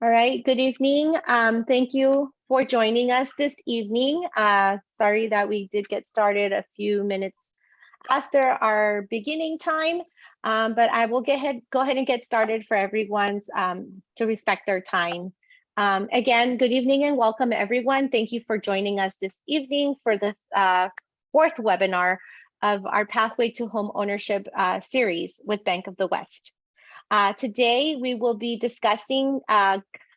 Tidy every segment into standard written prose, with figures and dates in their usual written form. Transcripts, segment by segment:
All right, good evening. Thank you for joining us this evening. Sorry that we did get started a few minutes after our beginning time, but I will go ahead and get started for everyone's to respect their time. Again, good evening and welcome everyone. Thank you for joining us this evening for the fourth webinar of our Pathway to Home Ownership series with Bank of the West. Today, we will be discussing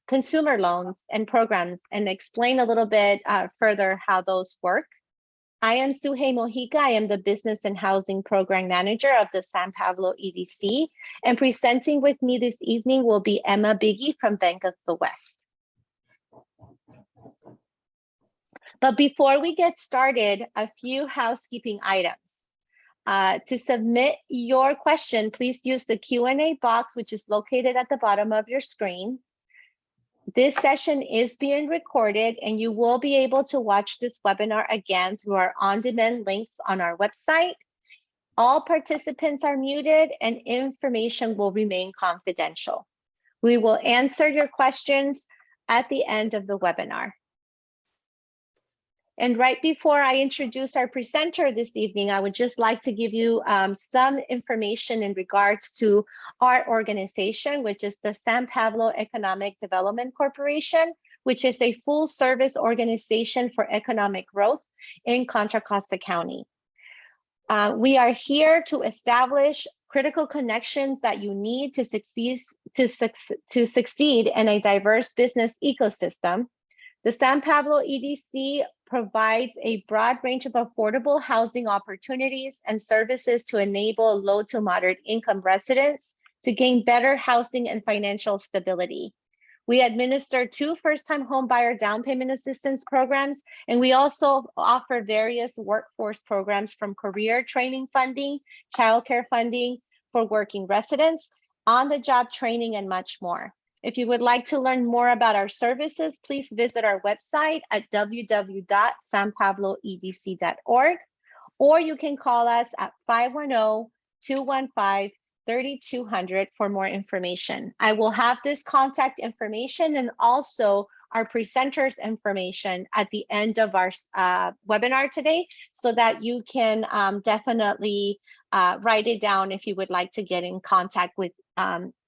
consumer loans and programs and explain a little bit further how those work. I am Suhei Mojica. I am the Business and Housing Program Manager of the San Pablo EDC. And presenting with me this evening will be Emma Biggie from Bank of the West. But before we get started, a few housekeeping items. To submit your question, please use the Q&A box, which is located at the bottom of your screen. This session is being recorded, and you will be able to watch this webinar again through our on-demand links on our website. All participants are muted, and information will remain confidential. We will answer your questions at the end of the webinar. And right before I introduce our presenter this evening, I would just like to give you some information in regards to our organization, which is the San Pablo Economic Development Corporation, which is a full service organization for economic growth in Contra Costa County. We are here to establish critical connections that you need to succeed in a diverse business ecosystem. The San Pablo EDC provides a broad range of affordable housing opportunities and services to enable low to moderate income residents to gain better housing and financial stability. We administer 2 first-time home buyer down payment assistance programs, and we also offer various workforce programs from career training funding, childcare funding for working residents, on-the-job training, and much more. If you would like to learn more about our services, please visit our website at www.sanpabloedc.org, or you can call us at 510-215-3200 for more information. I will have this contact information and also our presenters' information at the end of our webinar today, so that you can definitely write it down if you would like to get in contact with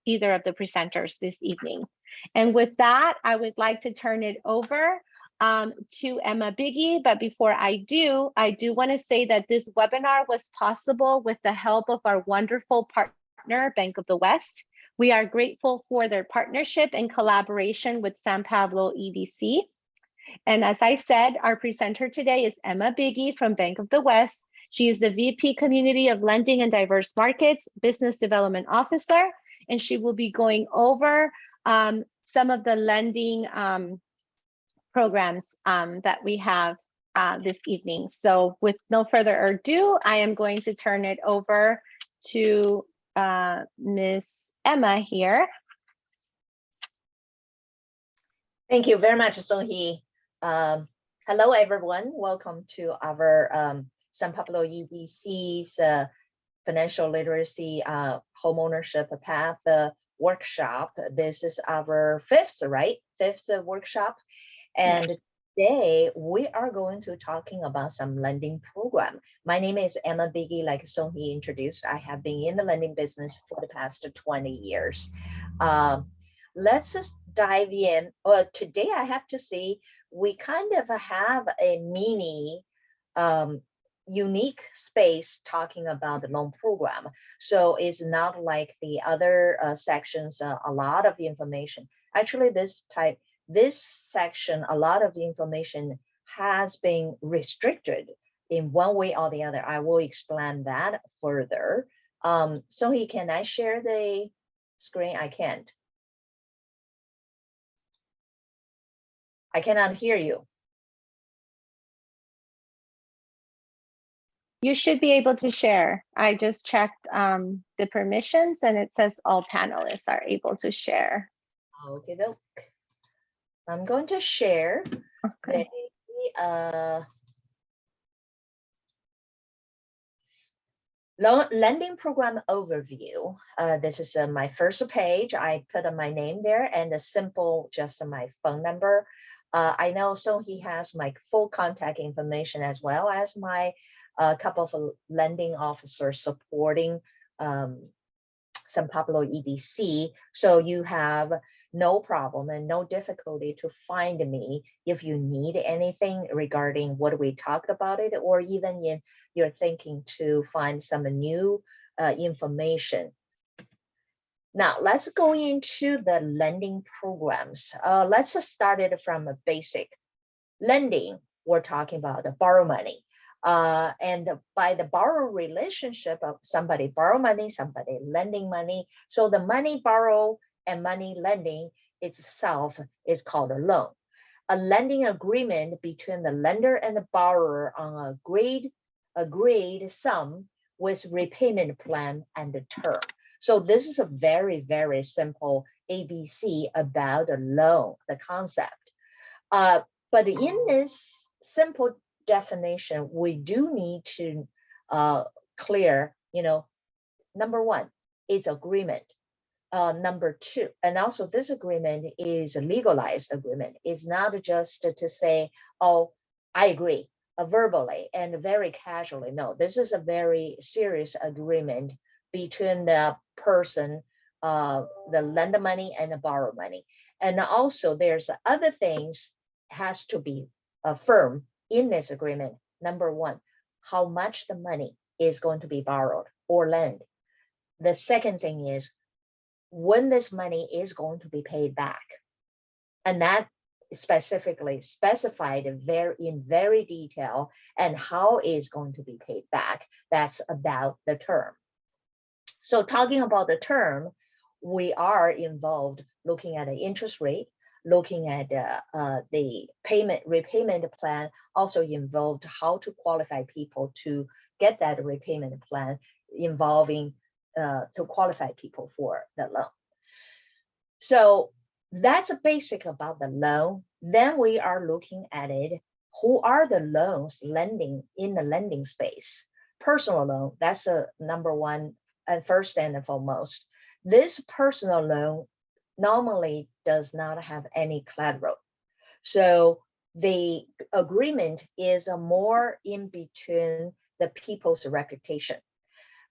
either of the presenters this evening. And with that, I would like to turn it over to Emma Biggie. But before I do want to say that this webinar was possible with the help of our wonderful partner, Bank of the West. We are grateful for their partnership and collaboration with San Pablo EDC. And as I said, our presenter today is Emma Biggie from Bank of the West. She is the VP Community of Lending and Diverse Markets Business Development Officer, and she will be going over some of the lending programs that we have this evening. So with no further ado, I am going to turn it over to Miss Emma here. Thank you very much, Sohee. Hello, everyone. Welcome to our San Pablo EDC's Financial Literacy Homeownership Path workshop. This is our fifth workshop. And today we are going to talking about some lending program. My name is Emma Biggie, like Sohee introduced. I have been in the lending business for the past 20 years. Let's just dive in. Today I have to say we kind of have a mini unique space talking about the loan program. So it's not like the other sections, a lot of information. Actually, this section, a lot of the information has been restricted in one way or the other. I will explain that further. Sohee, can I share the screen? I can't. I cannot hear you. You should be able to share. I just checked the permissions and it says all panelists are able to share. Okay, I'm going to share the Loan lending program overview. This is my first page. I put my name there and a simple, just my phone number. I know so he has my full contact information as well as my couple of lending officers supporting San Pablo EDC. So you have no problem and no difficulty to find me if you need anything regarding what we talked about it, or even if you're thinking to find some new information. Now let's go into the lending programs. Let's start it from a basic lending. We're talking about the borrow money. And by the borrow relationship of somebody borrow money, somebody lending money. So the money borrow and money lending itself is called a loan. A lending agreement between the lender and the borrower on agreed sum with repayment plan and the term. So this is a very, very simple ABC about a loan, the concept. But in this simple definition, we do need to clear, number one, it's agreement. Number two, and also this agreement is a legalized agreement. It's not just to say, oh, I agree verbally and very casually. No, this is a very serious agreement between the person, the lender money and the borrow money. And also there's other things has to be firm in this agreement. Number one, how much the money is going to be borrowed or lent. The second thing is when this money is going to be paid back. And that specifically specified in very detail, and how is going to be paid back. That's about the term. So talking about the term, we are involved looking at the interest rate, looking at the repayment plan, also involved how to qualify people to get that repayment plan, involving to qualify people for the loan. So that's a basic about the loan. Then we are looking at it. Who are the loans lending in the lending space? Personal loan, that's a number one and first and foremost. This personal loan normally does not have any collateral. So the agreement is more in between the people's reputation.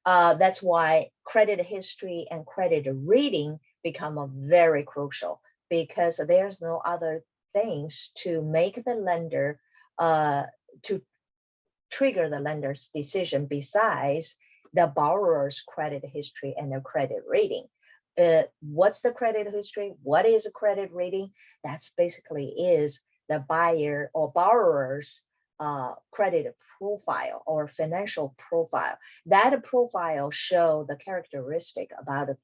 That's why credit history and credit rating become very crucial, because there's no other things to make the lender, to trigger the lender's decision besides the borrower's credit history and their credit rating. What's the credit history? What is a credit rating? That's basically is the buyer or borrower's credit profile or financial profile. That profile show the characteristic about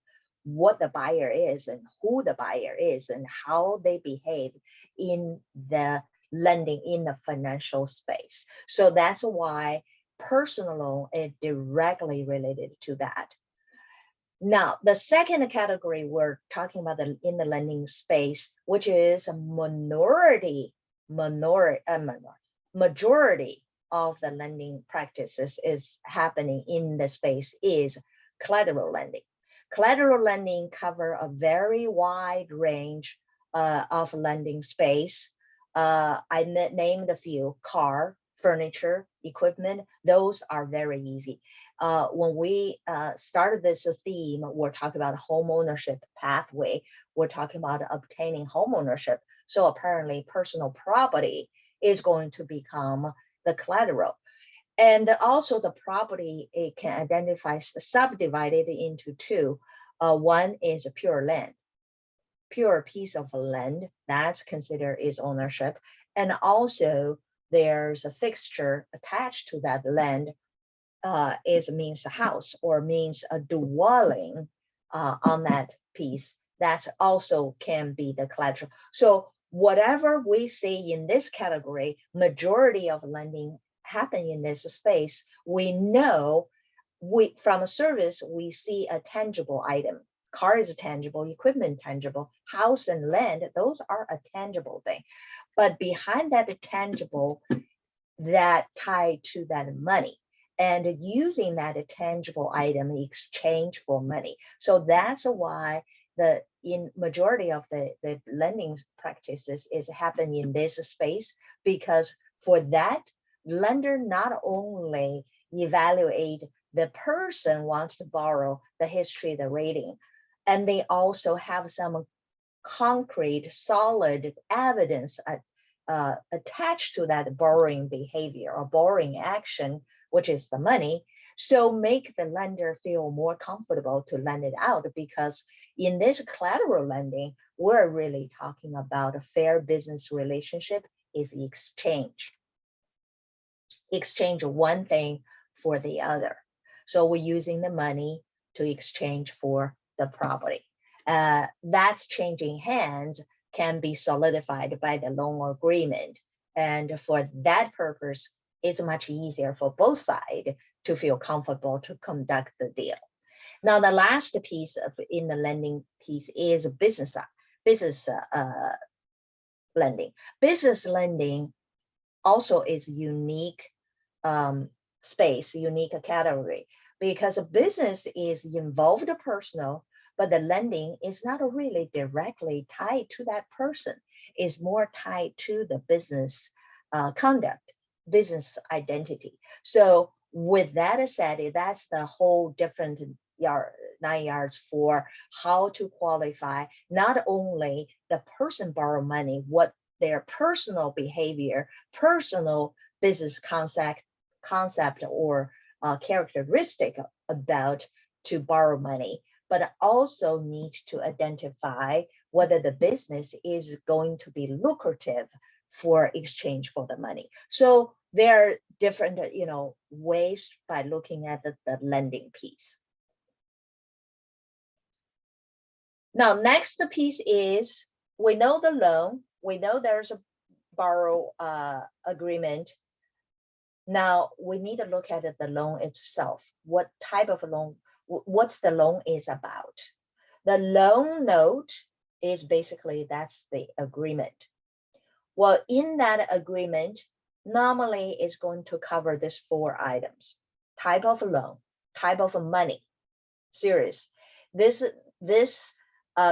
what the buyer is and who the buyer is and how they behave in the lending in the financial space. So that's why personal loan is directly related to that. Now, the second category we're talking about in the lending space, which is a majority of the lending practices is happening in the space is collateral lending. Collateral lending cover a very wide range of lending space. I named a few: car, furniture, equipment. Those are very easy. When we started this theme, we're talking about home ownership pathway. We're talking about obtaining home ownership. So apparently personal property is going to become the collateral. And also the property, it can identify subdivided into two. One is a pure land, pure piece of land that's considered is ownership. And also there's a fixture attached to that land, is means a house or means a dwelling on that piece. That also can be the collateral. So whatever we see in this category, majority of lending happen in this space, we know from a service, we see a tangible item. Car is a tangible, equipment tangible, house and land, those are a tangible thing. But behind that tangible, that tied to that money. and using that tangible item in exchange for money. So that's why in majority of the lending practices is happening in this space, because for that, lender not only evaluate the person wants to borrow, the history, the rating, and they also have some concrete, solid evidence attached to that borrowing behavior or borrowing action, which is the money. So make the lender feel more comfortable to lend it out, because in this collateral lending, we're really talking about a fair business relationship is exchange. Exchange one thing for the other. So we're using the money to exchange for the property. That's changing hands can be solidified by the loan agreement. And for that purpose, it's much easier for both sides to feel comfortable to conduct the deal. Now, the last piece in the lending piece is business lending. Business lending also is unique space, unique category, because a business is involved personal, but the lending is not really directly tied to that person. It's more tied to the business conduct, business identity. So with that said, that's the whole different 9 yards for how to qualify not only the person borrow money, what their personal behavior, personal business concept or characteristic about to borrow money, but also need to identify whether the business is going to be lucrative for exchange for the money. So there are different, ways by looking at the lending piece. Now, next piece is, we know the loan, we know there's a borrow agreement. Now we need to look at the loan itself. What type of loan, what's the loan is about? The loan note is basically, that's the agreement. Well, in that agreement, normally is going to cover these 4 items: type of loan, type of money, series. This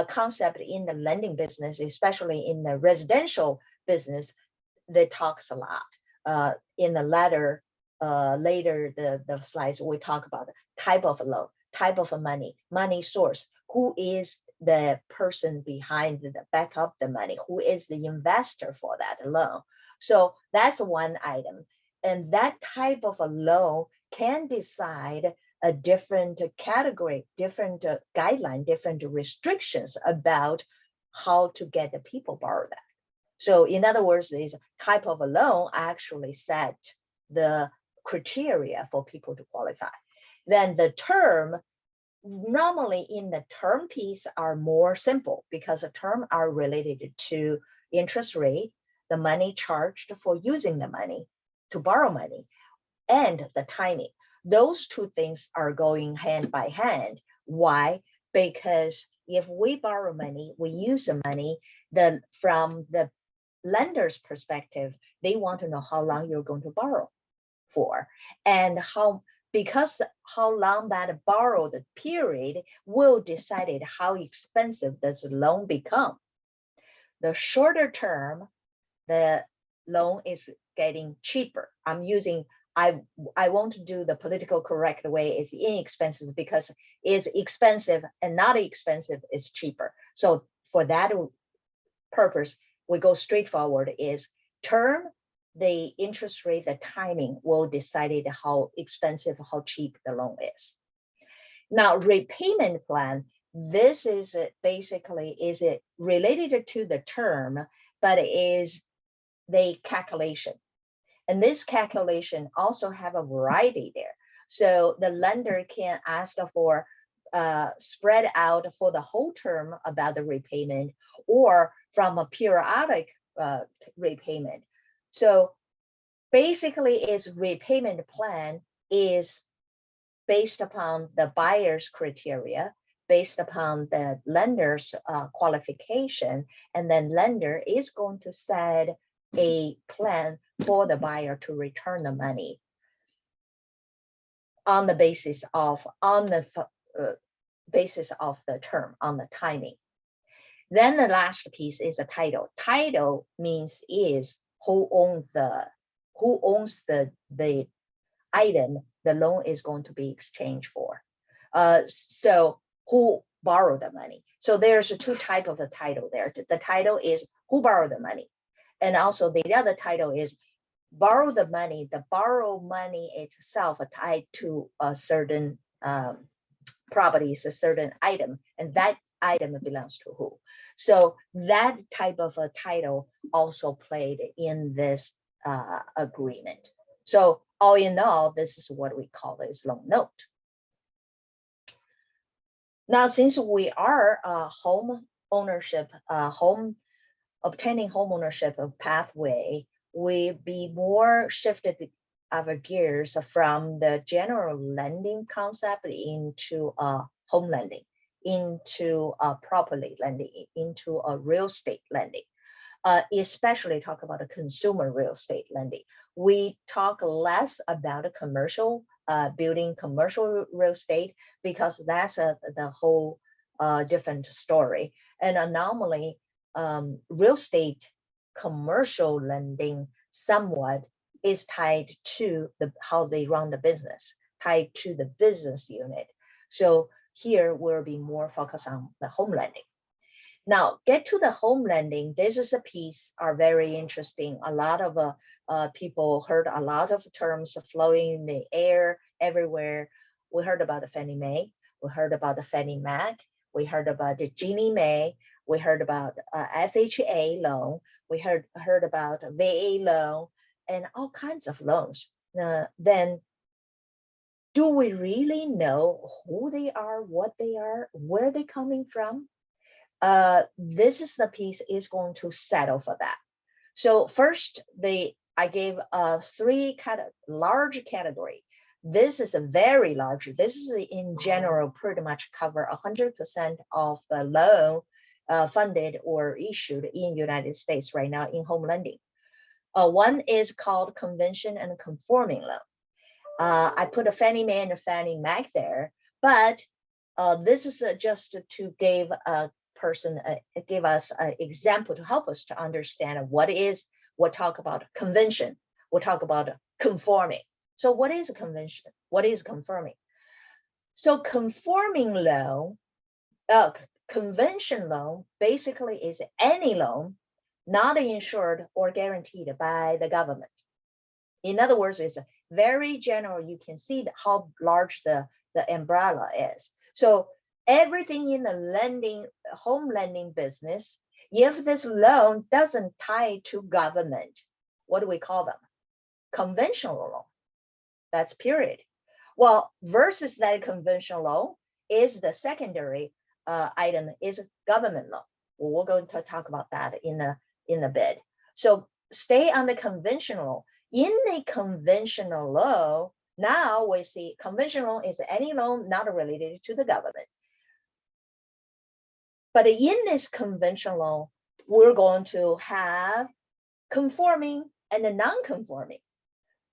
concept in the lending business, especially in the residential business, that talks a lot. In the later the slides, we talk about the type of loan, type of money source, who is the person behind the back up the money, who is the investor for that loan. So that's one item. And that type of a loan can decide a different category, different guideline, different restrictions about how to get the people borrow that. So in other words, this type of a loan actually set the criteria for people to qualify. Then the term, normally in the term piece are more simple, because the term are related to interest rate, the money charged for using the money to borrow money, and the timing. Those 2 things are going hand by hand. Why? Because if we borrow money, we use the money, from the lender's perspective, they want to know how long you're going to borrow for, and how long that borrowed period will decide how expensive this loan become. The shorter term, the loan is getting cheaper. I won't do the political correct way, it's inexpensive, because it's expensive and not expensive is cheaper. So for that purpose, we go straightforward, is term, the interest rate, the timing will decide how expensive, how cheap the loan is. Now, repayment plan, this is basically, is it related to the term, but it is the calculation. And this calculation also have a variety there. So the lender can ask for spread out for the whole term about the repayment, or from a periodic repayment. So basically, its repayment plan is based upon the buyer's criteria, based upon the lender's qualification, and then lender is going to set a plan for the buyer to return the money. on the basis of the term, on the timing. Then the last piece is a title. Title means is who owns the item the loan is going to be exchanged for. So who borrowed the money? So there's two types of the title there. The title is who borrowed the money, and also the other title is borrow the money. The borrow money itself tied to a certain properties, a certain item, and that item belongs to who. So that type of a title also played in this agreement. So all in all, this is what we call this loan note. Now, since we are home ownership, obtaining home ownership pathway, we be more shifted our gears from the general lending concept into home lending, into property lending, into a real estate lending. Especially talk about a consumer real estate lending. We talk less about a commercial building, commercial real estate, because that's the whole different story. And normally, real estate commercial lending somewhat is tied to how they run the business, tied to the business unit. So here we'll be more focused on the home lending. Now, get to the home lending. This is a piece are very interesting. A lot of people heard a lot of terms flowing in the air everywhere. We heard about the Fannie Mae. We heard about the Fannie Mac. We heard about the Ginnie Mae. We heard about FHA loan. We heard about VA loan and all kinds of loans. Then do we really know who they are, what they are, where they're coming from? This is the piece is going to settle for that. So first, I gave three large category. This is a very large. This is in general pretty much cover 100% of the loan funded or issued in United States right now in home lending. One is called convention and conforming loan. I put a Fannie Mae and a Fannie Mac there, but this is just to give a person give us an example to help us to understand we'll talk about convention, we'll talk about conforming. So what is a convention? What is conforming? So conforming loan, convention loan basically is any loan not insured or guaranteed by the government. In other words, it's very general. You can see how large the umbrella is. So everything in the home lending business, if this loan doesn't tie to government, what do we call them? Conventional loan. That's period. Well, versus that conventional loan is the secondary item is government loan. Well, we're going to talk about that in a bit. So stay on the conventional. In the conventional loan, now we see conventional is any loan not related to the government. But in this conventional loan, we're going to have conforming and non-conforming.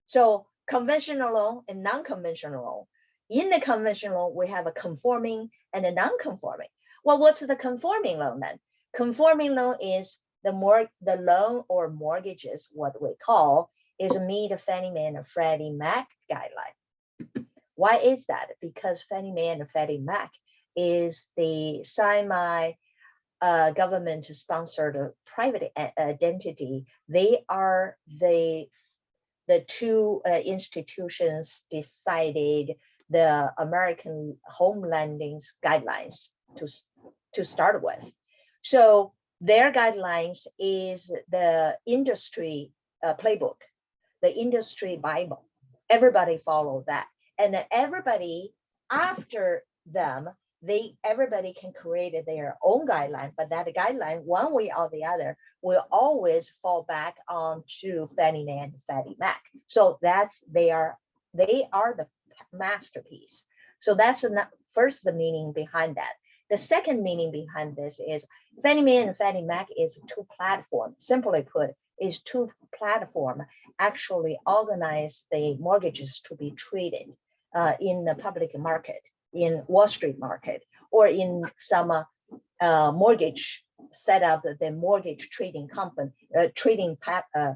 So conventional loan and non-conventional loan. In the conventional loan, we have a conforming and a non-conforming. Well, what's the conforming loan then? Conforming loan is the loan or mortgages, what we call, is meet a Fannie Mae and a Freddie Mac guideline. Why is that? Because Fannie Mae and Freddie Mac is the government sponsored private entity. They are the two institutions decided the American home lending guidelines to start with. So their guidelines is the industry playbook, the industry Bible. Everybody follow that. And then everybody after them, everybody can create their own guideline, but that guideline, one way or the other, will always fall back onto Fannie Mae and Freddie Mac. So they are the masterpiece. So that's first the meaning behind that. The second meaning behind this is Fannie Mae and Freddie Mac is two platforms. Simply put, is two platform actually organize the mortgages to be treated. in the public market, in Wall Street market, or in some mortgage set up the mortgage trading company,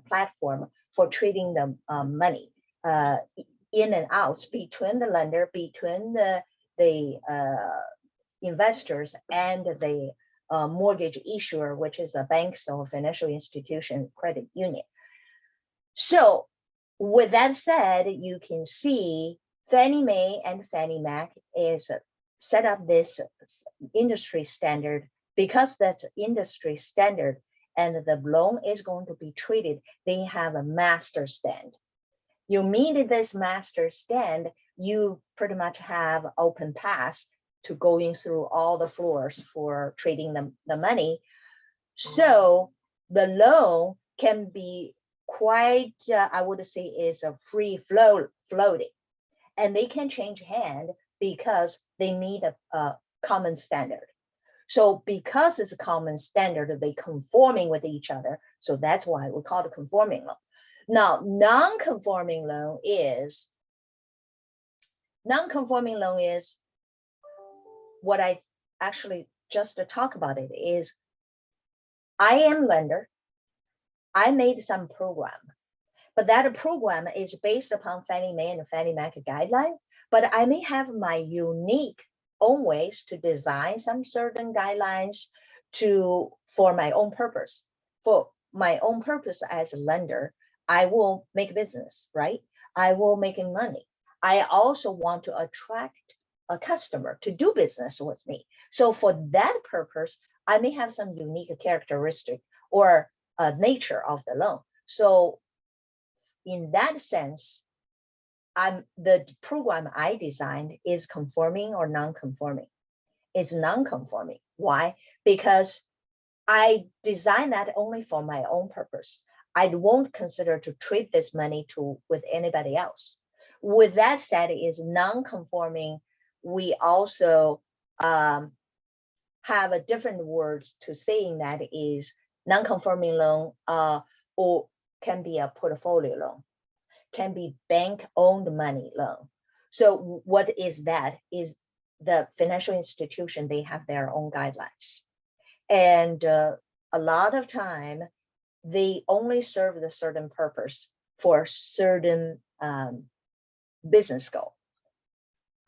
platform for trading the money in and out between the lender, between the investors and the mortgage issuer, which is a bank or financial institution, credit union. So with that said, you can see Fannie Mae and Fannie Mac is set up this industry standard. Because that's industry standard and the loan is going to be treated, they have a master stand. You meet this master stand, you pretty much have open pass to going through all the floors for trading the money. So the loan can be quite, I would say, is a free floating, and they can change hand because they meet a common standard. So because it's a common standard, they conforming with each other. So that's why we call it conforming loan. Now, non-conforming loan is what I actually just to talk about it is, I am lender. I made some program, but that program is based upon Fannie Mae and Fannie Mac guideline, but I may have my unique own ways to design some certain guidelines for my own purpose. For my own purpose as a lender, I will make business, right? I will make money. I also want to attract a customer to do business with me. So for that purpose, I may have some unique characteristic or nature of the loan. So in that sense, the program I designed is conforming or non-conforming. It's non-conforming. Why? Because I designed that only for my own purpose. I won't consider to treat this money with anybody else. With that said, it is non-conforming. We also have a different words to saying that is non-conforming loan, or can be a portfolio loan, can be bank-owned money loan. So what is that? Is the financial institution, they have their own guidelines. And a lot of time, they only serve the certain purpose for certain business goal.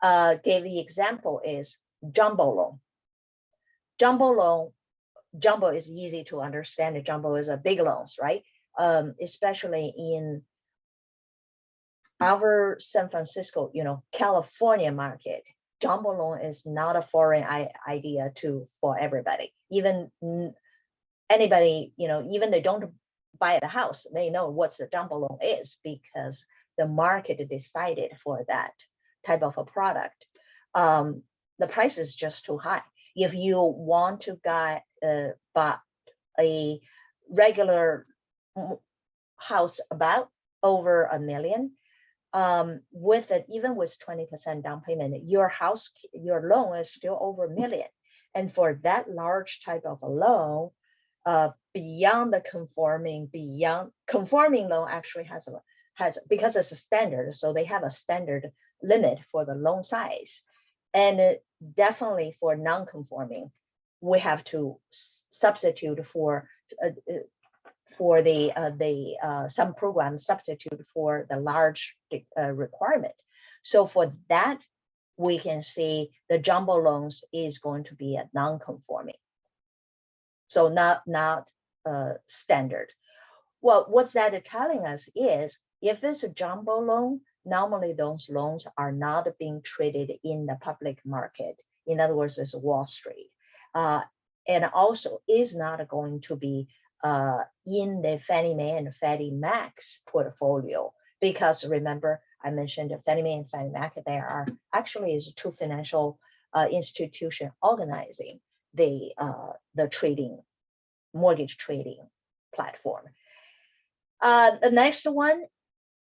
Gave the example is jumbo loan. Jumbo is easy to understand. Jumbo is a big loans, right? Especially in our San Francisco, California market, jumbo loan is not a foreign idea for everybody. Even anybody, even they don't buy the house, they know what the jumbo loan is because the market decided for that type of a product. The price is just too high. If you want to buy a regular house about over $1 million, even with 20% down payment, your loan is still over $1 million. And for that large type of a loan, beyond the conforming loan actually has because it's a standard, so they have a standard limit for the loan size. And definitely for non-conforming, we have to substitute for some programs substitute for the large requirement. So for that, we can see the jumbo loans is going to be a non-conforming. So not standard. Well, what's that telling us is if it's a jumbo loan, normally those loans are not being traded in the public market. In other words, it's Wall Street. And also is not going to be in the Fannie Mae and Fannie Mac's portfolio, because remember, I mentioned Fannie Mae and Fannie Mac, there are actually is two financial institution organizing the mortgage trading platform. The next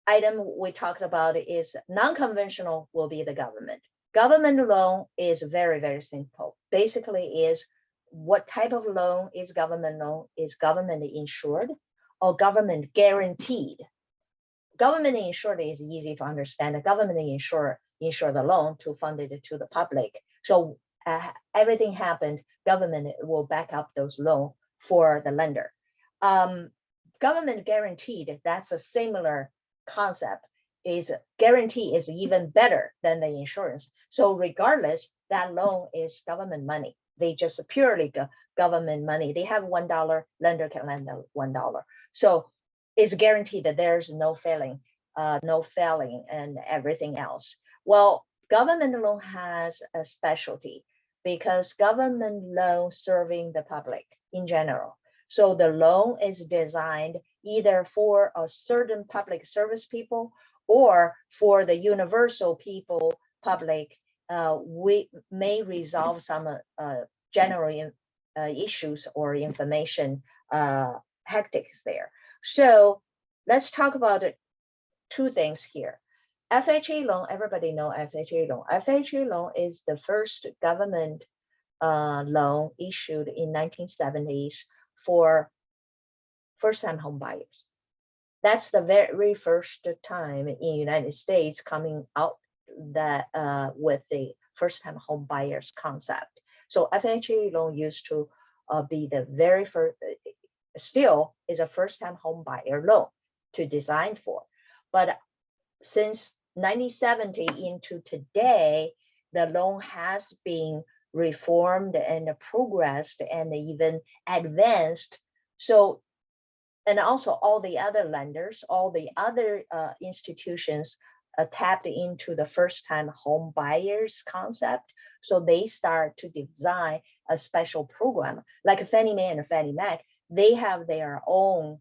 item we talked about is non-conventional will be the government. Government loan is very, very simple. Basically is what type of loan is government loan? Is government insured or government guaranteed? Government insured is easy to understand. The government insured, insure the loan to fund it to the public. So everything happened, government will back up those loans for the lender. Government guaranteed, that's a similar concept, is guarantee is even better than the insurance. So regardless, that loan is government money. They just purely government money. They have $1, lender can lend $1. So it's guaranteed that there's no failing and everything else. Well, government loan has a specialty because government loan serving the public in general. So the loan is designed either for a certain public service people or for the universal people, public. We may resolve some general issues or information hectics there. So let's talk about two things here. FHA loan, everybody know FHA loan. FHA loan is the first government loan issued in 1970s for first-time home buyers. That's the very first time in the United States coming out that with the first-time home buyers concept. So FHA loan used to be the very first, still is a first-time home buyer loan to design for. But since 1970 into today, the loan has been reformed and progressed and even advanced. So, and also all the other lenders, all the other institutions tapped into the first-time home buyers concept. So they start to design a special program like Fannie Mae and Fannie Mac. They have their own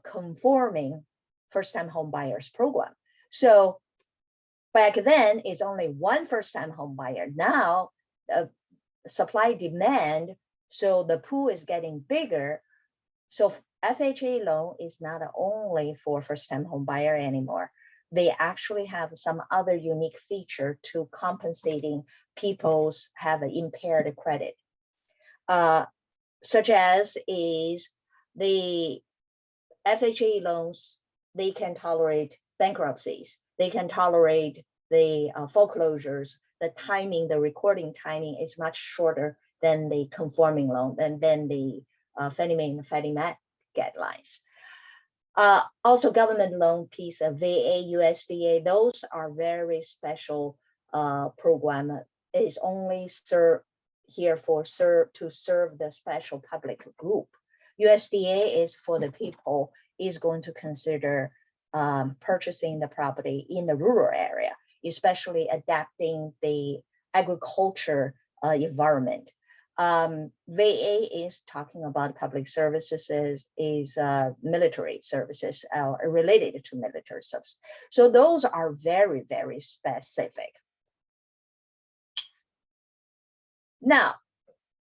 conforming first-time home buyers program. So back then, it's only one first-time home buyer. Now, supply demand, so the pool is getting bigger. So FHA loan is not only for first-time home buyer anymore. They actually have some other unique feature to compensating people's have an impaired credit, such as is the FHA loans, they can tolerate bankruptcies. They can tolerate the foreclosures. The timing, the recording timing is much shorter than the conforming loan and then the Fannie Mae and Fannie Mac guidelines. Also government loan piece of VA, USDA, those are very special program. It is only here for to serve the special public group. USDA is for the people is going to consider purchasing the property in the rural area, especially adapting the agriculture environment. VA is talking about public services, is military services related to military service. So those are very, very specific. Now,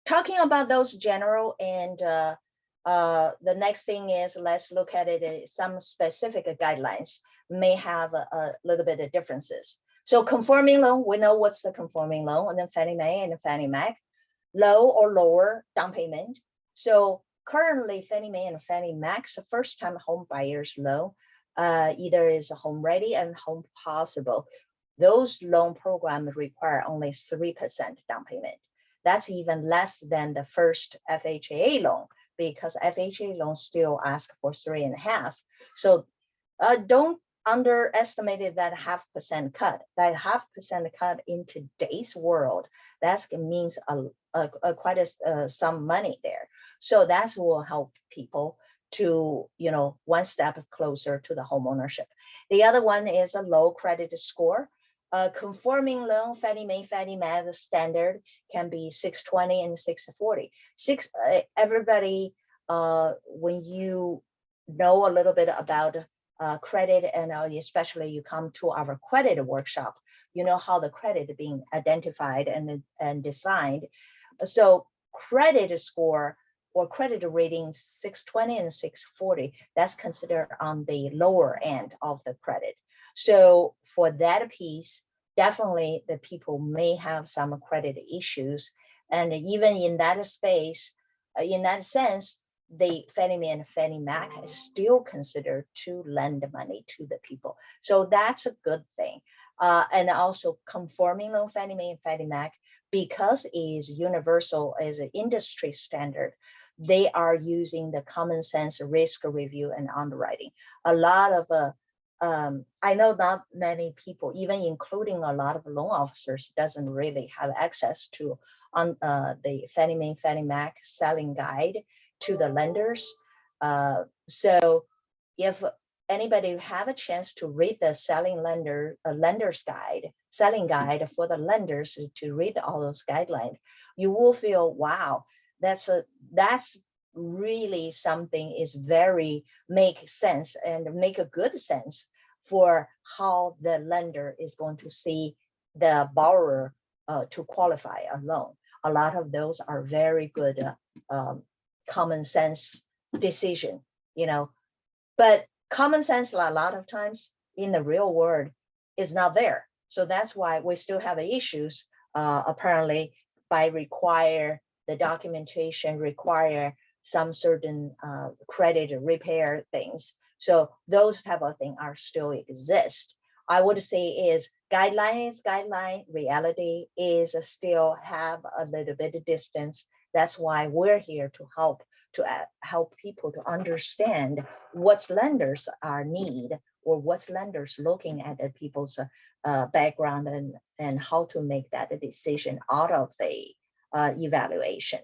talking about those general and the next thing is let's look at it. Some specific guidelines may have a little bit of differences. So conforming loan, we know what's the conforming loan, and then Fannie Mae and Fannie Mac, low or lower down payment. So currently Fannie Mae and Fannie Mac's first-time home buyers loan either is home ready and home possible. Those loan programs require only 3% down payment. That's even less than the first FHA loan, because FHA loans still ask for 3.5. So don't underestimate that 0.5% cut. That 0.5% cut in today's world, that means quite some money there. So that will help people to, one step closer to the home ownership. The other one is a low credit score. Conforming loan, Fannie Mae, Fannie Mac, the standard can be 620 and 640. Everybody, when you know a little bit about credit, and especially you come to our credit workshop, you know how the credit being identified and designed. So credit score or credit rating 620 and 640, that's considered on the lower end of the credit. So for that piece, definitely the people may have some credit issues. And even in that space, in that sense, the Fannie Mae and Fannie Mac is still considered to lend money to the people. So that's a good thing. And also conforming loan Fannie Mae and Fannie Mac, because it is universal as an industry standard, they are using the common sense risk review and underwriting. A lot of I know not many people, even including a lot of loan officers, doesn't really have access to the Fannie Mae, Fannie Mac selling guide to the lenders. So if anybody have a chance to read the lender's guide, selling guide for the lenders to read all those guidelines, you will feel, wow, that's really something is very make sense and make a good sense for how the lender is going to see the borrower to qualify a loan. A lot of those are very good common sense decision, but common sense a lot of times in the real world is not there. So that's why we still have issues apparently by require the documentation, require some certain credit repair things. So those type of things are still exist. I would say is guideline, reality is still have a little bit of distance. That's why we're here to help people to understand what's lenders are need or what's lenders looking at the people's background and how to make that decision out of the evaluation.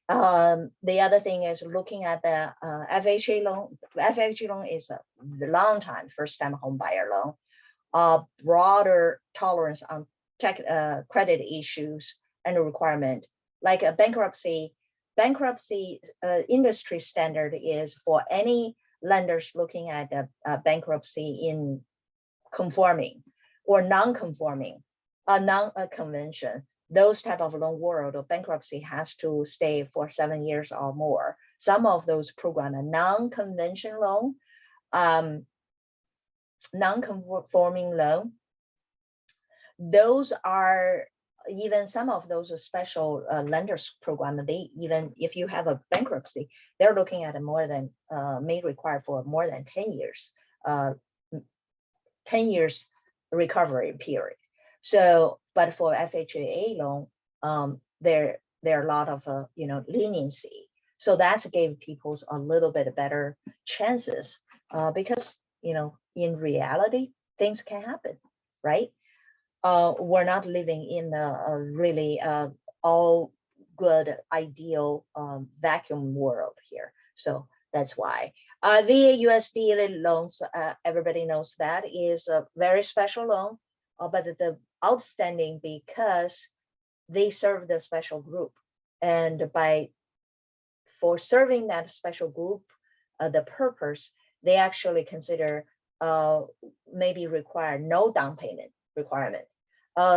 The other thing is looking at the FHA loan. FHA loan is a long time, first time home buyer loan, broader tolerance on credit issues and requirement, like a bankruptcy industry standard is for any lenders looking at bankruptcy in conforming or non-conforming, non-convention. Those type of loan world or bankruptcy has to stay for 7 years or more. Some of those program a non-convention loan, non-conforming loan. Those are even some of those special lenders program. They even if you have a bankruptcy, they're looking at more than may require for more than 10 years, 10 years recovery period. So, but for FHA loan, there are a lot of leniency. So that's gave people a little bit better chances because in reality things can happen, right? We're not living in a really all good ideal vacuum world here. So that's why VA USD loans, everybody knows that is a very special loan, but the outstanding because they serve the special group, and for serving that special group, the purpose, they actually consider maybe require no down payment requirement.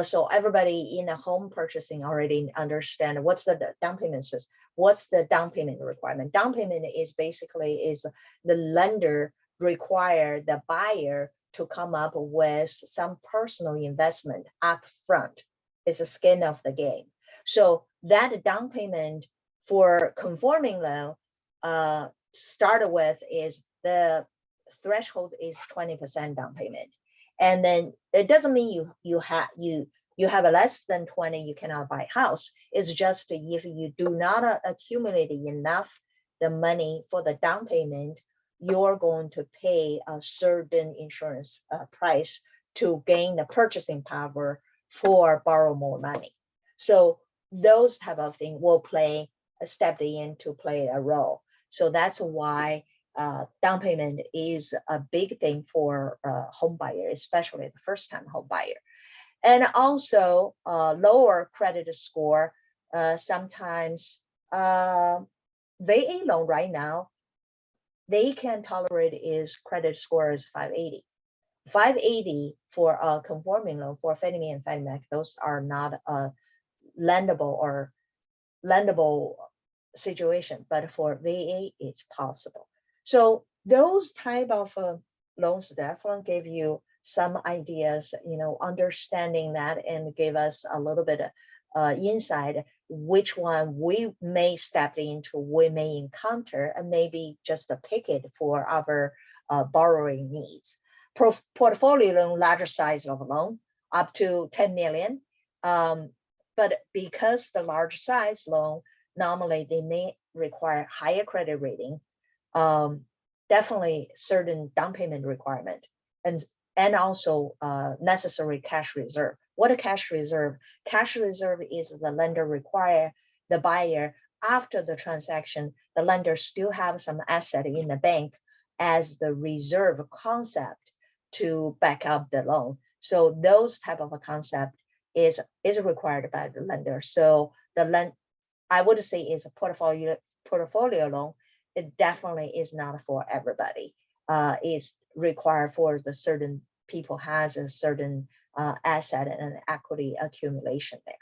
So everybody in a home purchasing already understand what's the down payment says. What's the down payment requirement? Down payment is basically the lender require the buyer to come up with some personal investment up front. It's a skin of the game. So that down payment for conforming loan started with is the threshold is 20% down payment. And then it doesn't mean you have a less than 20, you cannot buy a house. It's just if you do not accumulate enough the money for the down payment, you're going to pay a certain insurance price to gain the purchasing power for borrow more money. So those type of things will step in to play a role. So that's why down payment is a big thing for home buyer, especially the first time home buyer. And also lower credit score. Sometimes VA loan right now, they can tolerate is credit score is 580. 580 for a conforming loan for Fannie Mae and Fannie Mac, those are not lendable situation, but for VA, it's possible. So those type of loans definitely give you some ideas, understanding that, and give us a little bit insight which one we may step into, we may encounter, and maybe just pick it for our borrowing needs. Portfolio loan, larger size of loan, up to 10 million. But because the large size loan, normally they may require higher credit rating, definitely certain down payment requirement, and also necessary cash reserve. What a cash reserve? Cash reserve is the lender require the buyer after the transaction, the lender still have some asset in the bank as the reserve concept to back up the loan. So those type of a concept is required by the lender. So I would say is a portfolio loan. It definitely is not for everybody. It's required for the certain people has a certain asset and equity accumulation there.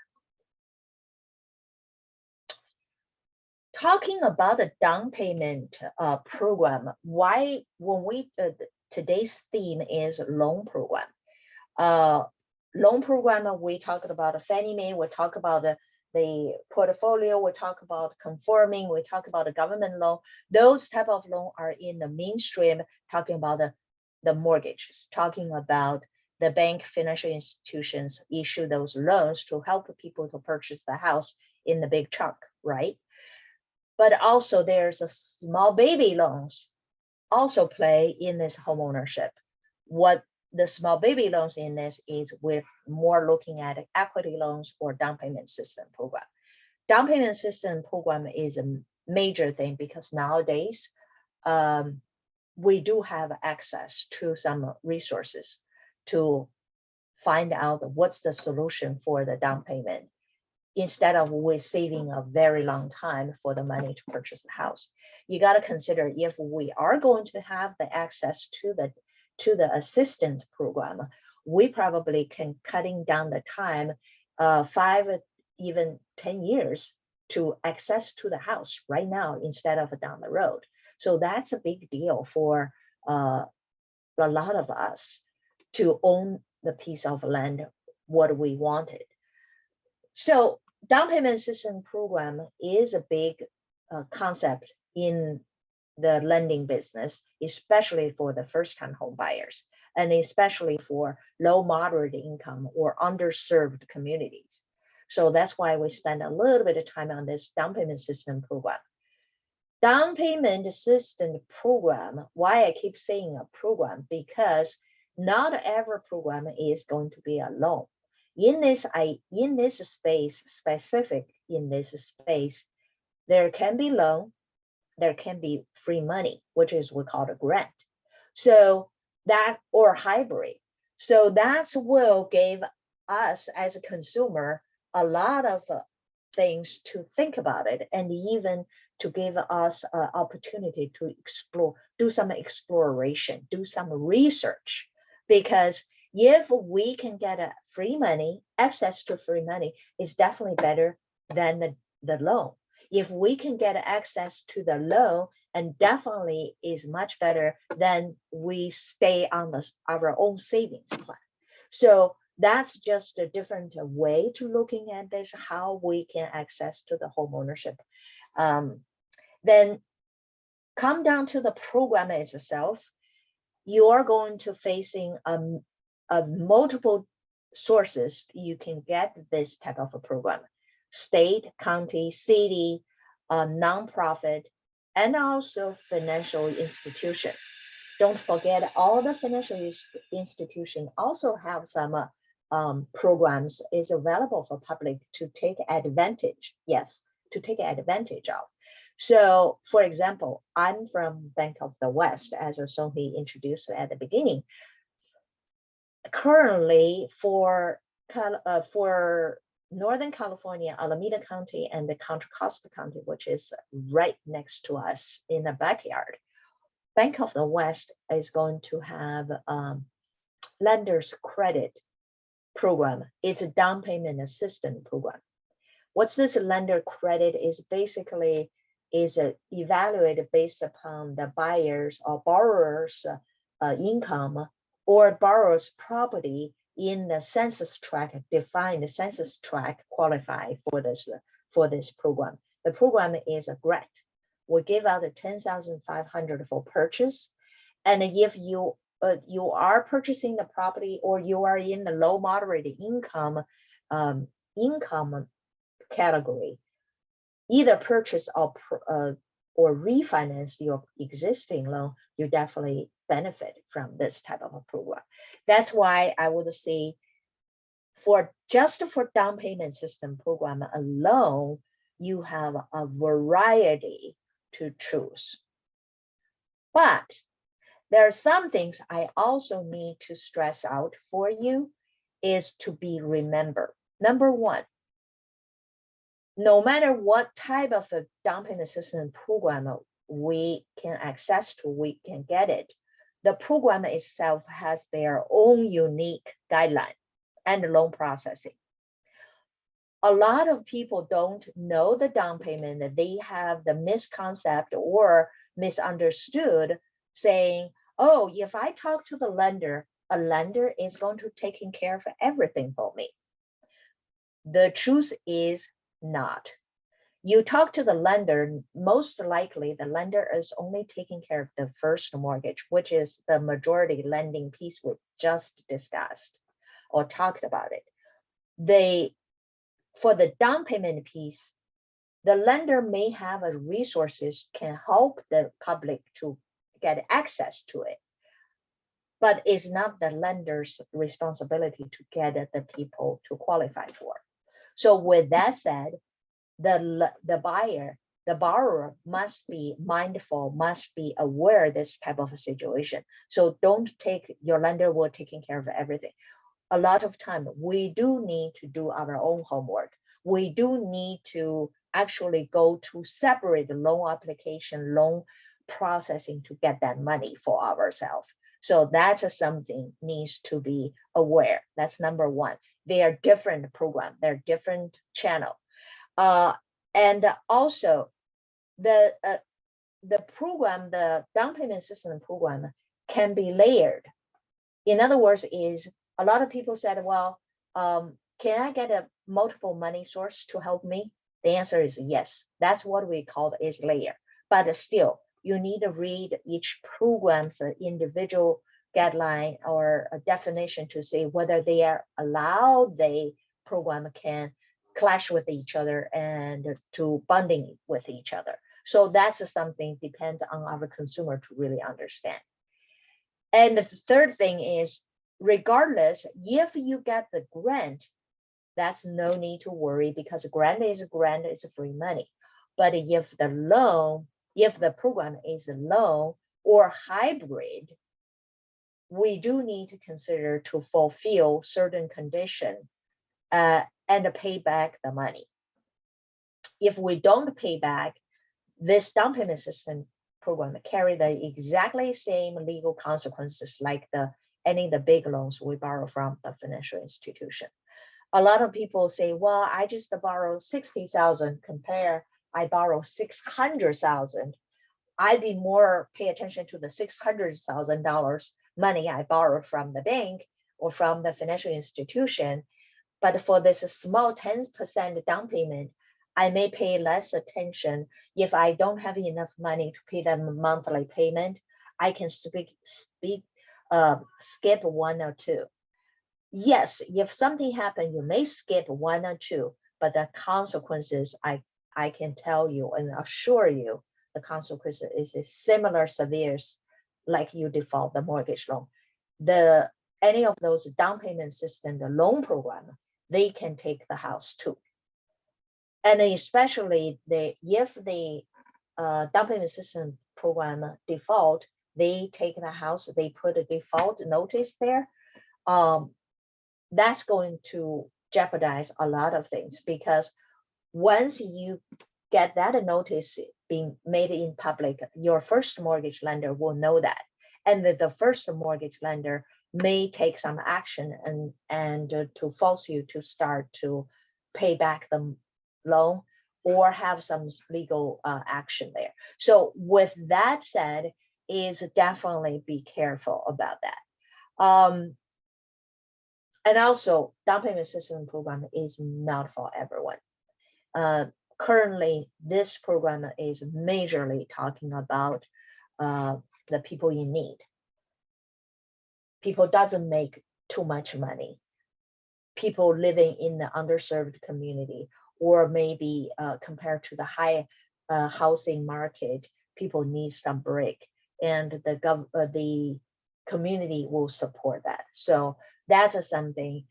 Talking about the down payment program, why when we today's theme is loan program. Loan program, we talked about Fannie Mae, we talk about the portfolio, we talk about conforming, we talk about the government loan. Those type of loan are in the mainstream, talking about the mortgages, talking about the bank financial institutions issue those loans to help people to purchase the house in the big chunk, right? But also there's a small baby loans also play in this homeownership. What the small baby loans in this is we're more looking at equity loans or down payment system program. Down payment system program is a major thing because nowadays we do have access to some resources to find out what's the solution for the down payment instead of we saving a very long time for the money to purchase the house. You got to consider if we are going to have the access to the assistance program, we probably can cutting down the time 5, even 10 years to access to the house right now instead of down the road. So that's a big deal for a lot of us to own the piece of land what we wanted. So down payment assistance program is a big concept in the lending business, especially for the first-time home buyers, and especially for low moderate income or underserved communities. So that's why we spend a little bit of time on this down payment system program. Down payment assistance program, why I keep saying a program, because not every program is going to be a loan. In this space, specific in this space, there can be loan, there can be free money, which is we call a grant. So that, or hybrid. So that's will give us as a consumer a lot of things to think about it, and even to give us an opportunity to explore, do some exploration, do some research. Because if we can get a free money, access to free money is definitely better than the loan. If we can get access to the loan, and definitely is much better than we stay on our own savings plan. So that's just a different way to looking at this, how we can access to the home ownership. Then come down to the program itself, you are going to facing multiple sources you can get this type of a program: state, county, city, nonprofit, and also financial institution. Don't forget, all the financial institution also have some programs is available for public to take advantage. Yes, to take advantage of. So, for example, I'm from Bank of the West, as Sohee introduced at the beginning. Currently, for Northern California, Alameda County and the Contra Costa County, which is right next to us in the backyard, Bank of the West is going to have lenders credit program. It's a down payment assistance program. What's this lender credit is basically evaluated based upon the buyer's or borrower's income or borrower's property in the census tract, define the census tract qualify for this program. The program is a grant. We give out the 10,500 for purchase, and if you are purchasing the property or you are in the low moderate income category, either purchase or refinance your existing loan, you definitely benefit from this type of a program. That's why I would say for down payment system program alone, you have a variety to choose. But there are some things I also need to stress out for you is to be remembered. Number one, no matter what type of a down payment assistance program we can access to, we can get it. The program itself has their own unique guideline and loan processing. A lot of people don't know the down payment, that they have the misconcept or misunderstood saying, oh, if I talk to the lender, a lender is going to take care of everything for me. The truth is not. You talk to the lender, most likely the lender is only taking care of the first mortgage, which is the majority lending piece we just discussed or talked about it. For the down payment piece, the lender may have a resources can help the public to get access to it, but it's not the lender's responsibility to get the people to qualify for. So with that said, the borrower must be mindful, must be aware of this type of a situation. So don't take your lender will taking care of everything. A lot of time we do need to do our own homework. We do need to actually go to separate the loan application, loan processing to get that money for ourselves. So that's something needs to be aware. That's number one. They are different program. They're different channel. And also the program, the down payment system program can be layered. In other words, is a lot of people said, well, can I get a multiple money source to help me? The answer is yes. That's what we call is layer. But still, you need to read each program's individual guideline or a definition to say whether they are allowed, the program can clash with each other and to bonding with each other. So that's something depends on our consumer to really understand. And the third thing is, regardless, if you get the grant, that's no need to worry because a grant is free money. But if the program is a loan or hybrid, we do need to consider to fulfill certain condition and pay back the money. If we don't pay back, this down payment system program carry the exactly same legal consequences like any of the big loans we borrow from the financial institution. A lot of people say, well, I just borrow 60,000 compare I borrow 600,000. I'd be more pay attention to the $600,000 money I borrow from the bank or from the financial institution. But for this small 10% down payment, I may pay less attention. If I don't have enough money to pay them monthly payment, I can skip one or two. Yes, if something happened, you may skip one or two, but the consequences, I can tell you and assure you, the consequences is similar severe like you default the mortgage loan. Any of those down payment system, the loan program, they can take the house too. And especially if the down payment system program default, they take the house, they put a default notice there. That's going to jeopardize a lot of things because once you get that notice being made in public, your first mortgage lender will know that. And the first mortgage lender may take some action and to force you to start to pay back the loan or have some legal action there. So with that said, is definitely be careful about that. And also, down payment assistance program is not for everyone. Currently, this program is majorly talking about the people in need. People doesn't make too much money. People living in the underserved community, or maybe compared to the high housing market, people need some break, and the community will support that. So that's something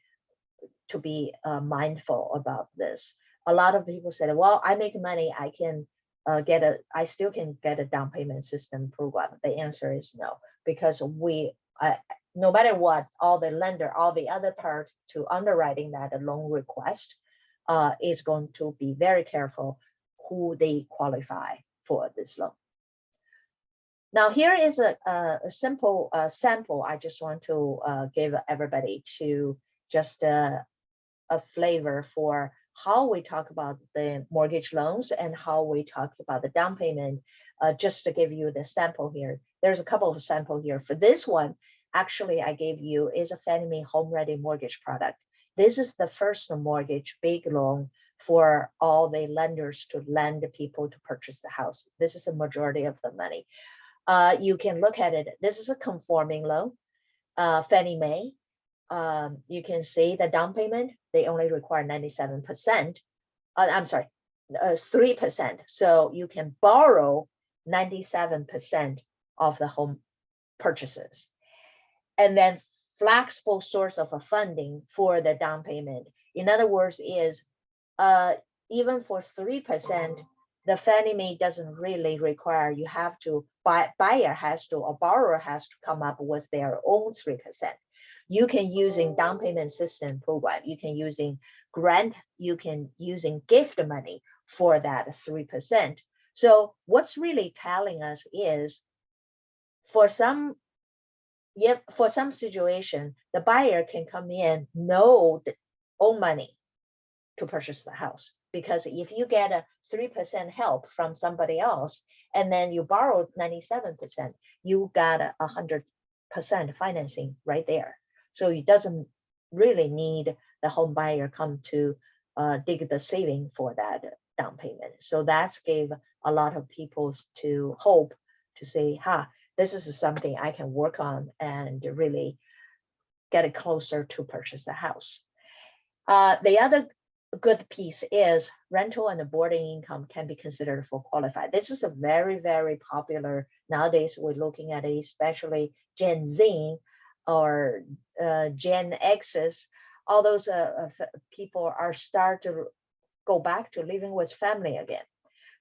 to be mindful about this. A lot of people said, well, I make money, I can I still can get a down payment system program. The answer is no, because no matter what, all the lender, all the other part to underwriting that loan request is going to be very careful who they qualify for this loan. Now, here is a simple sample I just want to give everybody to just a flavor for how we talk about the mortgage loans and how we talk about the down payment. Just to give you the sample here, there's a couple of samples here. For this one, actually, I gave you is a Fannie Mae Home Ready mortgage product. This is the first mortgage big loan for all the lenders to lend people to purchase the house. This is a majority of the money. You can look at it. This is a conforming loan, Fannie Mae. You can see the down payment, they only require 97%. I'm sorry, 3%. So you can borrow 97% of the home purchases. And then flexible source of a funding for the down payment. In other words, is even for 3%, the Fannie Mae doesn't really require you have to buyer has to, or borrower has to come up with their own 3%. You can using down payment system program, you can using grant, you can using gift money for that 3%. So what's really telling us is for some situation, the buyer can come in, know the own money to purchase the house. Because if you get a 3% help from somebody else, and then you borrowed 97%, you got 100% financing right there. So it doesn't really need the home buyer come to dig the saving for that down payment. So that's gave a lot of people to hope to say, this is something I can work on and really get it closer to purchase the house. The other good piece is rental and boarding income can be considered for qualified. This is a very, very popular nowadays. We're looking at it, especially Gen Z or Gen X's. All those people are start to go back to living with family again.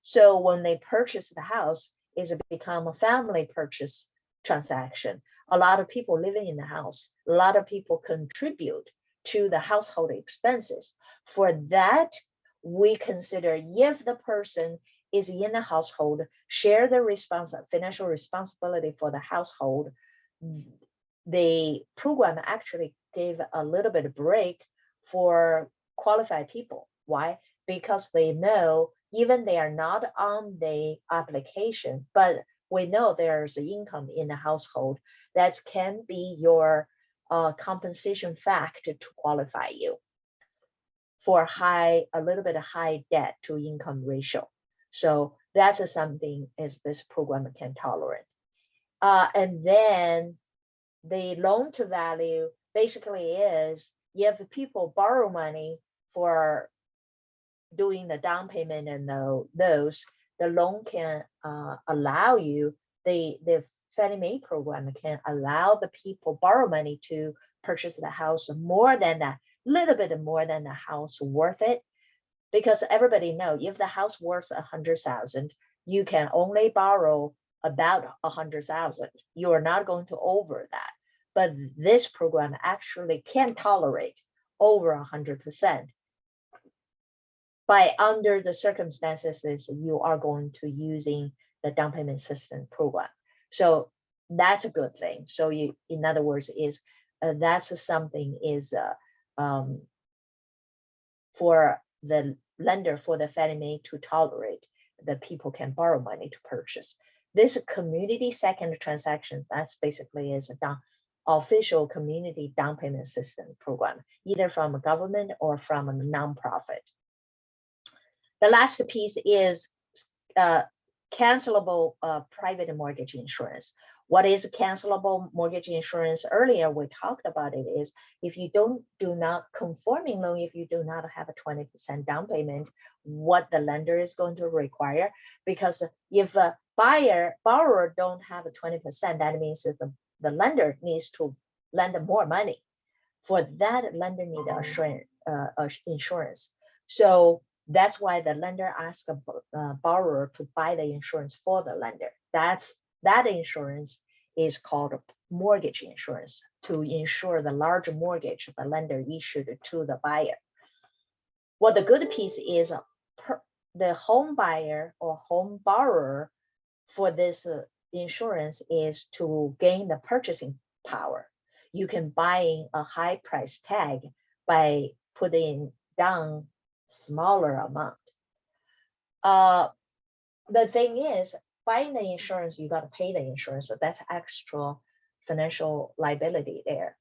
So when they purchase the house, it's become a family purchase transaction. A lot of people living in the house, a lot of people contribute to the household expenses. For that, we consider if the person is in the household, share the financial responsibility for the household, the program actually gave a little bit of break for qualified people. Why? Because they know even they are not on the application, but we know there's income in the household that can be your compensation factor to qualify you for a little bit of high debt to income ratio. So that's something is this program can tolerate. And then the loan to value basically is if people borrow money for doing the down payment and the loan can allow you, the Fannie Mae program can allow the people borrow money to purchase the house more than that, little bit more than the house worth it. Because everybody know if the house worth 100,000, you can only borrow about 100,000. You are not going to over that. But this program actually can tolerate over 100%. By under the circumstances is you are going to using the down payment assistance program. So that's a good thing. So you, in other words, is that's something is for the lender, for the Fannie Mae to tolerate that people can borrow money to purchase. This community second transaction, that's basically is official community down payment assistance program, either from a government or from a nonprofit. The last piece is cancelable private mortgage insurance. What is cancelable mortgage insurance? Earlier we talked about it is if you do not conforming loan, if you do not have a 20% down payment, what the lender is going to require. Because if a borrower don't have a 20%, that means that the lender needs to lend more money. For that, lender need insurance. So that's why the lender asks a borrower to buy the insurance for the lender. That insurance is called mortgage insurance, to insure the large mortgage the lender issued to the buyer. Well, the good piece is the home buyer or home borrower for this insurance is to gain the purchasing power. You can buy a high price tag by putting down smaller amount. The thing is, buying the insurance, you got to pay the insurance. So that's extra financial liability there.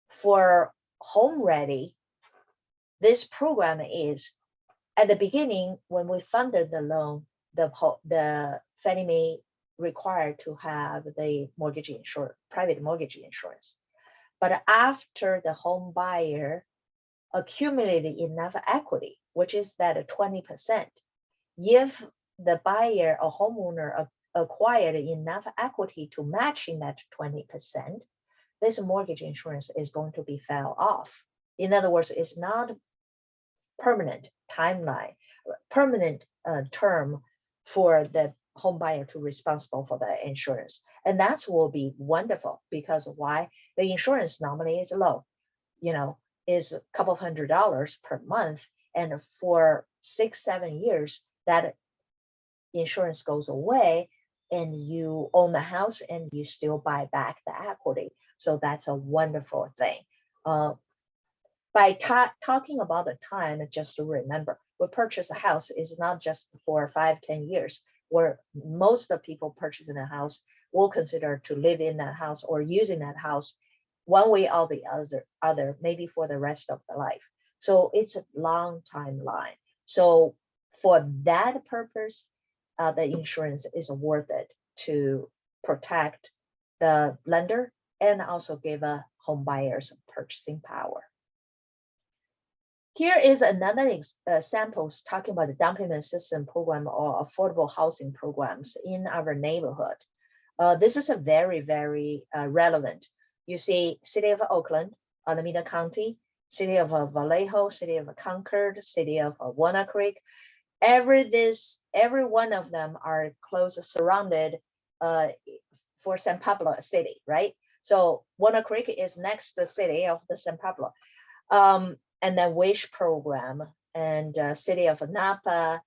For Home Ready, this program is at the beginning when we funded the loan, the Fannie Mae required to have the mortgage insurance, private mortgage insurance. But after the home buyer accumulated enough equity, which is that 20%, if the buyer or homeowner acquired enough equity to matching that 20%, this mortgage insurance is going to be fell off. In other words, it's not permanent timeline, permanent term for the home buyer to responsible for the insurance. And that will be wonderful because why? The insurance normally is low, is a couple $100 per month. And for 6-7 years, that insurance goes away and you own the house and you still buy back the equity. So that's a wonderful thing. By talking about the time, just to remember, we purchase a house is not just for 5-10 years, where most of the people purchasing a house will consider to live in that house or using that house one way or the other, maybe for the rest of the life. So it's a long timeline. So for that purpose, the insurance is worth it to protect the lender and also give a home buyers purchasing power. Here is another example talking about the down payment assistance program or affordable housing programs in our neighborhood. This is a very, very relevant. You see, City of Oakland, Alameda County, City of Vallejo, City of Concord, City of Walnut Creek. Every one of them are close surrounded for San Pablo City, right? So Walnut Creek is next to the city of the San Pablo. And then WISH program and City of Napa,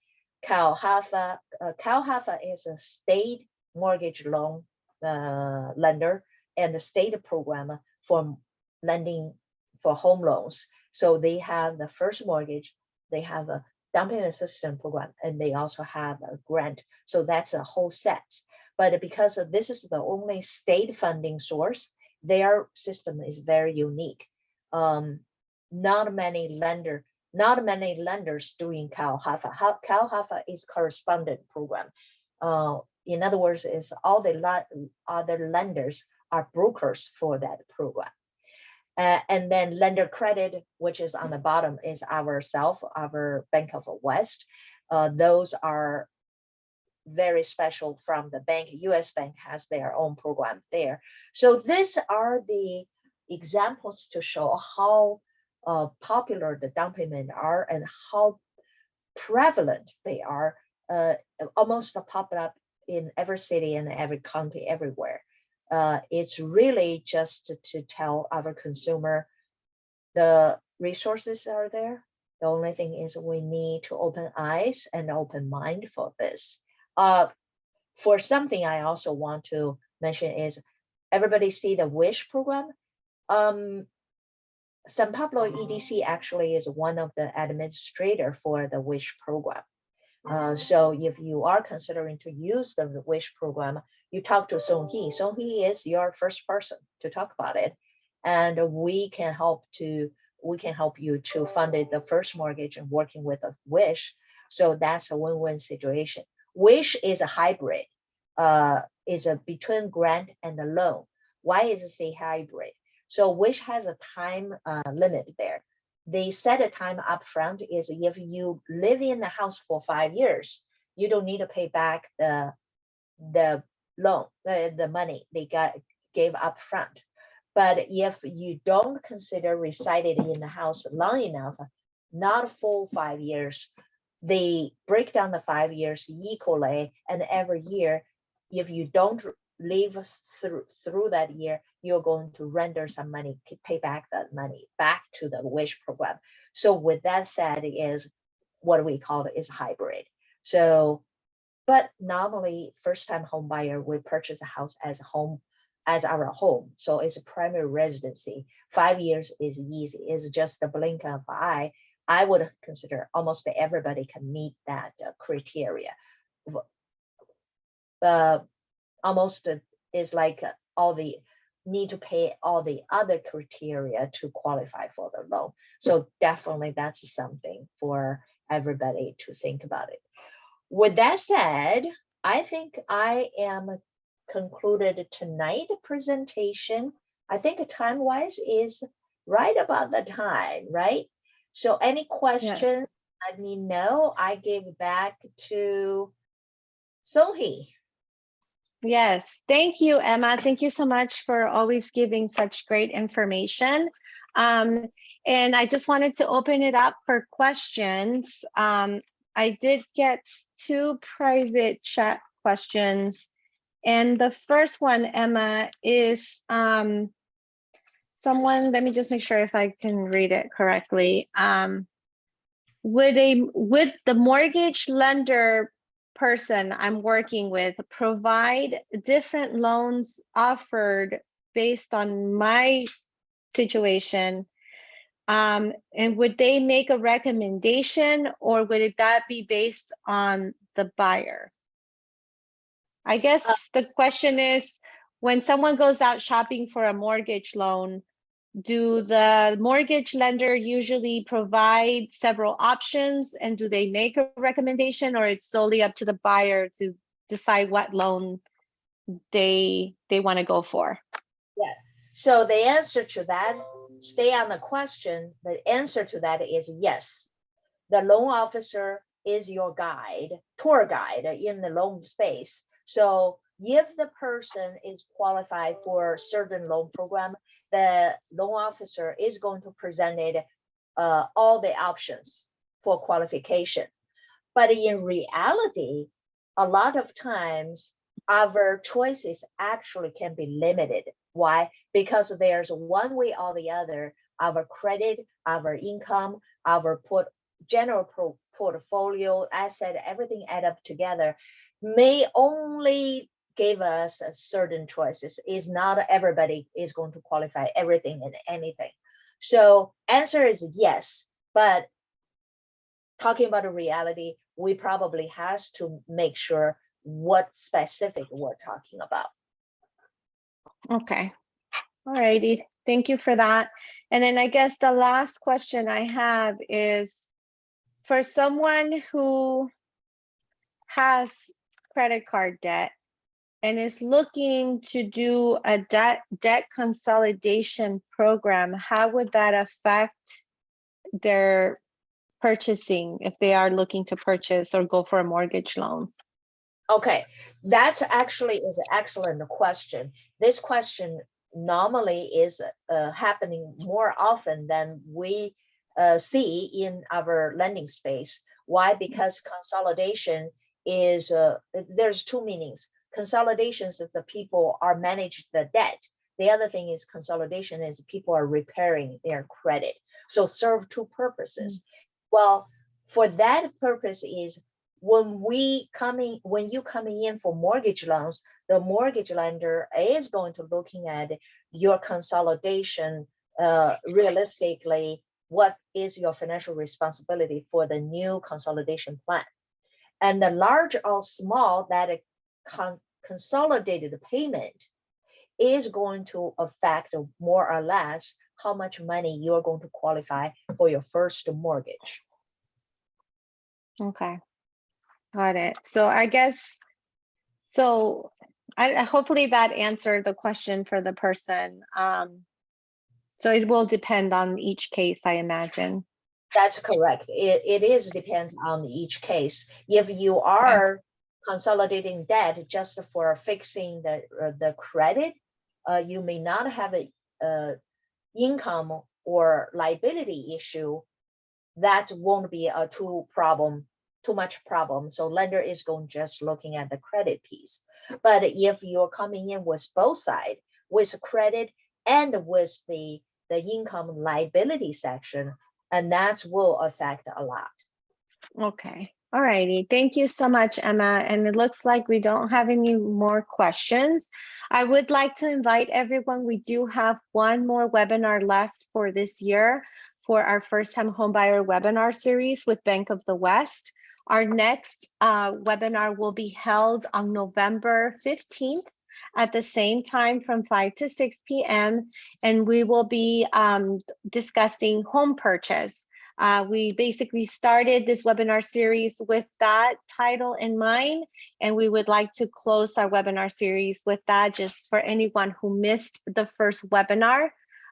Calhafa. Calhafa is a state mortgage loan lender and the state program for lending for home loans. So they have the first mortgage, they have a down payment assistance program, and they also have a grant. So that's a whole set. But because this is the only state funding source, their system is very unique. Not many lenders doing Calhafa. Calhafa is correspondent program. In other words, is all the other lenders are brokers for that program. And then lender credit, which is on the bottom, is our Bank of the West. Those are very special from the bank. US Bank has their own program there. So these are the examples to show how popular the down payment are and how prevalent they are. Almost pop up in every city and every county, everywhere. It's really just to tell our consumer the resources are there. The only thing is we need to open eyes and open mind for this. For something I also want to mention is everybody see the WISH program. San Pablo EDC actually is one of the administrator for the WISH program. So if you are considering to use the WISH program, you talk to Song Hee. Song Hee is your first person to talk about it. and we can help you to fund it, the first mortgage, and working with a Wish. So that's a win-win situation. Wish is a hybrid, is a between grant and the loan. Why is it a hybrid? So Wish has a time limit there. They set a time up front is if you live in the house for 5 years, you don't need to pay back the loan, the money they gave up front. But if you don't consider resided in the house long enough, not full 5 years, they break down the 5 years equally, and every year, if you don't live through that year, you're going to render some money, pay back that money back to the Wish program. So with that said, is what we call it is hybrid. So, but normally first-time home buyer, we purchase a house as our home. So it's a primary residency. 5 years is easy. It's just the blink of an eye. I would consider almost everybody can meet that criteria. Almost is like all the need to pay all the other criteria to qualify for the loan. So definitely that's something for everybody to think about it. With that said, I think I am concluded tonight presentation. I think time-wise is right about the time, right? So any questions, Yes. let me know. I give back to Sohee. Yes, thank you, Emma. Thank you so much for always giving such great information. And I just wanted to open it up for questions. I did get 2 private chat questions. And the first one, Emma, is someone, let me just make sure if I can read it correctly. Would the mortgage lender person I'm working with provide different loans offered based on my situation? And would they make a recommendation, or would that be based on the buyer? I guess the question is, when someone goes out shopping for a mortgage loan, do the mortgage lender usually provide several options, and do they make a recommendation, or it's solely up to the buyer to decide what loan they want to go for? Yeah. So the answer to that, stay on the question. The answer to that is yes. The loan officer is your guide, tour guide in the loan space. So if the person is qualified for a certain loan program, the loan officer is going to present it all the options for qualification. But in reality, a lot of times our choices actually can be limited. Why? Because there's one way or the other, our credit, our income, our general portfolio, asset, everything add up together may only give us a certain choices. Is not everybody is going to qualify everything and anything. So answer is yes, but talking about a reality, we probably has to make sure what specific we're talking about. Okay. All righty. Thank you for that. And then I guess the last question I have is, for someone who has credit card debt and is looking to do a debt consolidation program, how would that affect their purchasing if they are looking to purchase or go for a mortgage loan? Okay, that's actually is an excellent question. This question normally is happening more often than we see in our lending space. Why? Because consolidation is, there's 2 meanings. Consolidation is the people are managing the debt. The other thing is consolidation is people are repairing their credit. So serve 2 purposes. Well, for that purpose is when you coming in for mortgage loans, the mortgage lender is going to looking at your consolidation realistically. What is your financial responsibility for the new consolidation plan? And the large or small that consolidated payment is going to affect more or less how much money you're going to qualify for your first mortgage. Okay, got it. So I guess, so hopefully that answered the question for the person. So it will depend on each case, I imagine. That's correct. It is depends on each case. If you are consolidating debt just for fixing the credit, you may not have a income or liability issue. That won't be a too much problem. So lender is going just looking at the credit piece. But if you're coming in with both sides, with credit and with the income liability section, and that will affect a lot. Okay. All righty. Thank you so much, Emma. And it looks like we don't have any more questions. I would like to invite everyone. We do have one more webinar left for this year for our first-time homebuyer webinar series with Bank of the West. Our next webinar will be held on November 15th at the same time from 5 to 6 p.m. And we will be discussing home purchase. We basically started this webinar series with that title in mind, and we would like to close our webinar series with that. Just for anyone who missed the first webinar,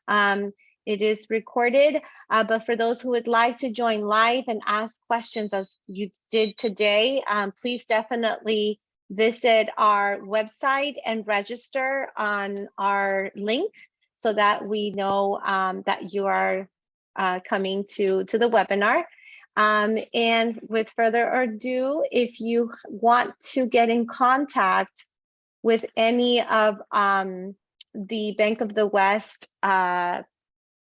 it is recorded, but for those who would like to join live and ask questions as you did today, please definitely visit our website and register on our link so that we know that you are coming to the webinar. And with further ado, if you want to get in contact with any of the Bank of the West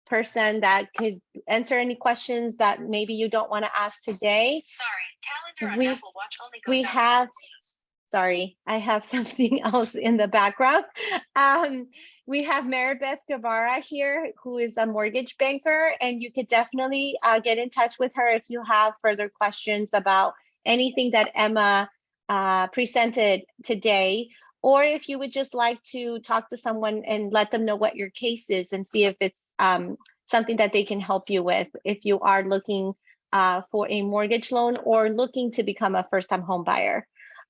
person that could answer any questions that maybe you don't want to ask today. Sorry, calendar on Apple Watch only goes we out have, photos. sorry, I have something else in the background. We have Maribeth Guevara here, who is a mortgage banker, and you could definitely get in touch with her if you have further questions about anything that Emma presented today, or if you would just like to talk to someone and let them know what your case is and see if it's something that they can help you with if you are looking for a mortgage loan or looking to become a first-time home buyer.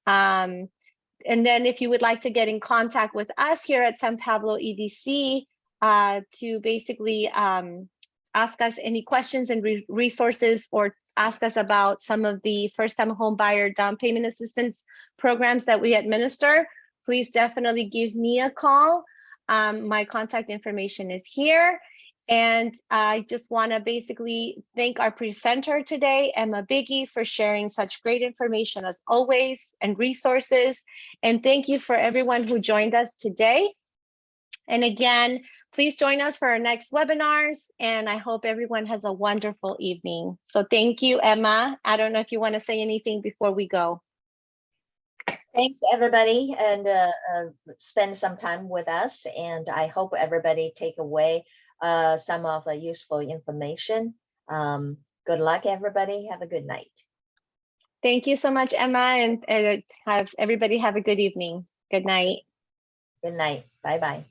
And then if you would like to get in contact with us here at San Pablo EDC to basically ask us any questions and resources, or ask us about some of the first-time home buyer down payment assistance programs that we administer, please definitely give me a call. My contact information is here. And I just want to basically thank our presenter today, Emma Biggie, for sharing such great information as always and resources. And thank you for everyone who joined us today. And again, please join us for our next webinars. And I hope everyone has a wonderful evening. So thank you, Emma. I don't know if you want to say anything before we go. Thanks, everybody, and spend some time with us. And I hope everybody take away some of the useful information. Good luck, everybody. Have a good night. Thank you so much, Emma, and have everybody have a good evening. Good night. Good night. Bye-bye.